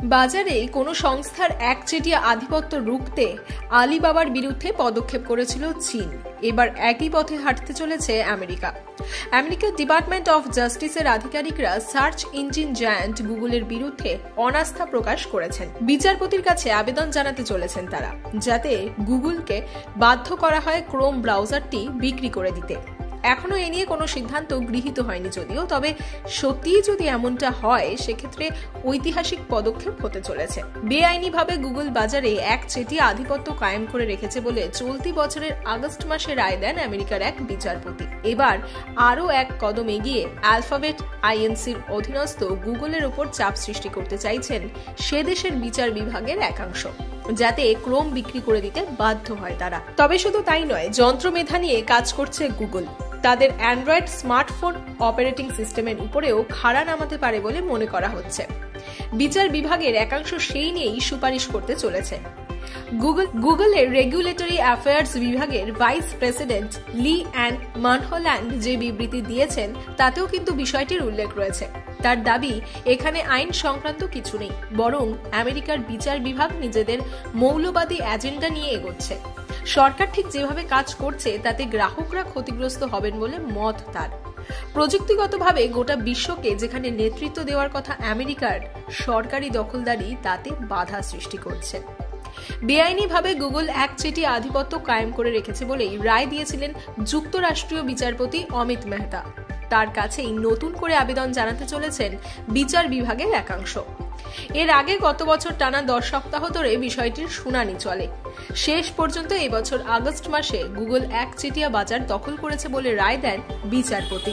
বাজারে কোনো সংস্থার একচেটিয়া আধিপত্য রুখতে আলিবাবার বিরুদ্ধে পদক্ষেপ করেছিল চীন। এবার একই পথে হাঁটতে চলেছে আমেরিকা। আমেরিকার ডিপার্টমেন্ট অফ জাস্টিসের আধিকারিকরা সার্চ ইঞ্জিন জায়ান্ট গুগলের বিরুদ্ধে অনাস্থা প্রকাশ করেছেন। বিচারপতির কাছে আবেদন জানাতে চলেছেন তারা, যাতে গুগলকে বাধ্য করা হয় ক্রোম ব্রাউজারটি বিক্রি করে দিতে। এখনো এ নিয়ে কোনো সিদ্ধান্ত গৃহীত হয়নি যদিও, তবে সত্যিই যদি এমনটা হয় সেক্ষেত্রে ঐতিহাসিক পদক্ষেপ হতে চলেছে। বেআইনিভাবে গুগল বাজারে একচেটিয়া আধিপত্য কায়েম করে রেখেছে বলে চলতি বছরের আগস্ট মাসে রায় দেন আমেরিকার এক বিচারপতি। এবার আরও এক কদম এগিয়ে অ্যালফাবেট আইএনসির অধীনস্থ গুগলের উপর চাপ সৃষ্টি করতে চাইছেন সে দেশের বিচার বিভাগের একাংশ, যাতে ক্রোম বিক্রি করে দিতে বাধ্য হয় তারা। তবে শুধু তাই নয়, যন্ত্রমেধা নিয়ে কাজ করছে গুগল। তাদের অ্যান্ড্রয়েড স্মার্টফোন অপারেটিং সিস্টেমের উপরেও খাড়া নামাতে পারে বলে মনে করা হচ্ছে। বিচার বিভাগের একাংশ সেই নিয়েই সুপারিশ করতে চলেছে। গুগলের রেগুলেটরি অ্যাফেয়ার্স বিভাগের ভাইস প্রেসিডেন্ট লি অ্যান্ড মানহোল্যান্ড যে বিবৃতি দিয়েছেন তাতেও কিন্তু বিষয়টির উল্লেখ রয়েছে। তার দাবি, এখানে আইন সংক্রান্ত কিছু নেই, বরং আমেরিকার বিচার বিভাগ নিজেদের মৌলবাদী এজেন্ডা নিয়ে এগোচ্ছে। সরকার ঠিক যেভাবে কাজ করছে তাতে গ্রাহকরা ক্ষতিগ্রস্ত হবেন বলে মত তার। প্রযুক্তিগতভাবে গোটা বিশ্বকে যেখানে নেতৃত্ব দেওয়ার কথা আমেরিকার, সরকারি দখলদারি তাতে বাধা সৃষ্টি করছে। বেআইনিভাবে গুগল একচেটিয়া আধিপত্য কায়েম করে রেখেছে বলেই রায় দিয়েছিলেন যুক্তরাষ্ট্রীয় বিচারপতি অমিত মেহতা। তার কাছেই নতুন করে আবেদন জানাতে চলেছেন বিচার বিভাগের একাংশ। এর আগে গত বছর টানা 10 সপ্তাহ ধরে বিষয়টির শুনানি চলে। শেষ পর্যন্ত এবছর আগস্ট মাসে গুগল একচেটিয়া বাজার দখল করেছে বলে রায় দেন বিচারপতি।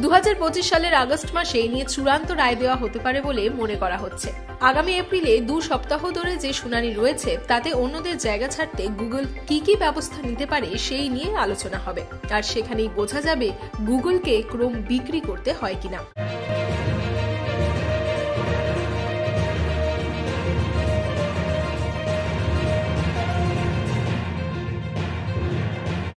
2025 সালের আগস্ট মাসে এই নিয়ে চূড়ান্ত রায় দেওয়া হতে পারে বলে মনে করা হচ্ছে। আগামী এপ্রিলে 2 সপ্তাহ ধরে যে শুনানি রয়েছে তাতে অন্যদের জায়গা ছাড়তে গুগল কি ব্যবস্থা নিতে পারে সেই নিয়ে আলোচনা হবে, আর সেখানেই বোঝা যাবে গুগলকে ক্রোম বিক্রি করতে হয় কিনা।